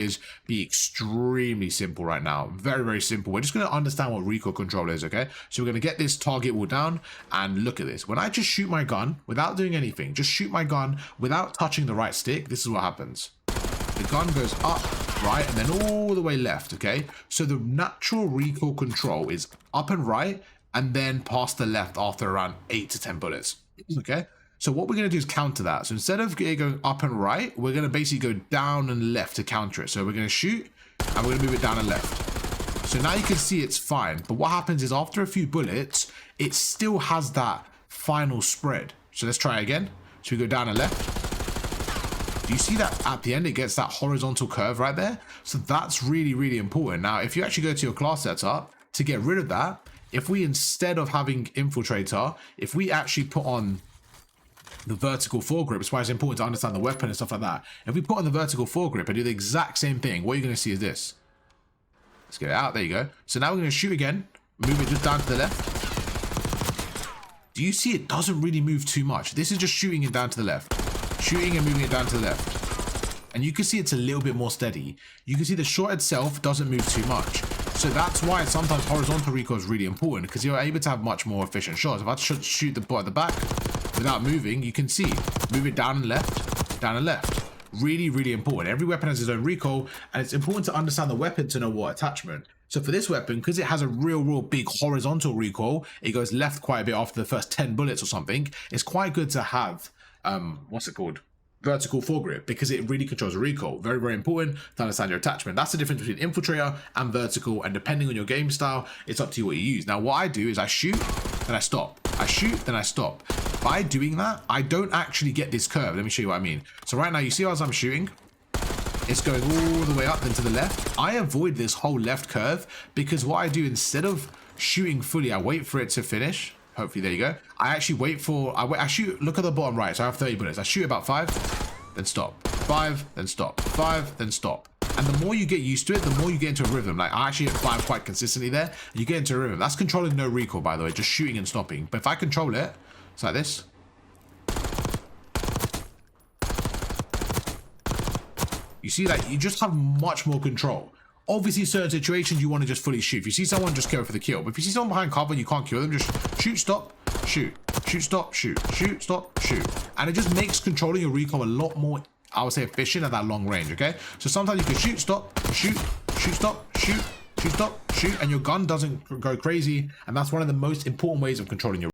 is be extremely simple right now. Very, very simple. We're just going to understand what recoil control is, okay? So we're going to get this target wall down and look at this. When I just shoot my gun without doing anything, just shoot my gun without touching the right stick, this is what happens. The gun goes up, right, and then all the way left, okay? So the natural recoil control is up and right, and then past the left after around 8 to 10 bullets, okay? So what we're going to do is counter that. So instead of going up and right, we're going to basically go down and left to counter it. So we're going to shoot and we're going to move it down and left. So now you can see it's fine. But what happens is after a few bullets, it still has that final spread. So let's try again. So we go down and left. Do you see that at the end, it gets that horizontal curve right there? So that's really, really important. Now, if you actually go to your class setup to get rid of that, if we, instead of having infiltrator, if we actually put on the vertical foregrip, it's why it's important to understand the weapon and stuff like that. If we put on the vertical foregrip and do the exact same thing, what you're going to see is this. Let's get it out. There you go. So now we're going to shoot again. Move it just down to the left. Do you see it doesn't really move too much? This is just shooting it down to the left. Shooting and moving it down to the left. And you can see it's a little bit more steady. You can see the shot itself doesn't move too much. So that's why sometimes horizontal recoil is really important, because you're able to have much more efficient shots. If I shoot the ball at the back without moving, you can see, move it down and left. Really, really important. Every weapon has its own recoil, and it's important to understand the weapon to know what attachment. So for this weapon, because it has a real big horizontal recoil, it goes left quite a bit after the first 10 bullets or something. It's quite good to have, what's it called? Vertical foregrip, because it really controls the recoil. Very, very important to understand your attachment. That's the difference between infiltrator and vertical, and depending on your game style, it's up to you what you use. Now, what I do is I shoot, then I stop. I shoot, then I stop. By doing that, I don't actually get this curve. Let me show you what I mean. So right now, you see as I'm shooting, it's going all the way up then to the left. I avoid this whole left curve, because what I do, instead of shooting fully, I wait for it to finish. Hopefully, there you go. I actually wait for, I shoot, look at the bottom right. So I have 30 bullets. I shoot about 5, then stop. 5, then stop. 5, then stop. And the more you get used to it, the more you get into a rhythm. Like, I actually hit 5 quite consistently there. And you get into a rhythm. That's controlling no recoil, by the way, just shooting and stopping. But if I control it, it's like this. You see, like, you just have much more control. Obviously, certain situations you want to just fully shoot. If you see someone, just go for the kill. But if you see someone behind cover, you can't kill them. Just shoot, stop, shoot, shoot, stop, shoot, shoot, stop, shoot. And it just makes controlling your recoil a lot more, I would say, efficient at that long range, okay? So sometimes you can shoot, stop, shoot, shoot, stop, shoot, shoot, stop, shoot, and your gun doesn't go crazy. And that's one of the most important ways of controlling your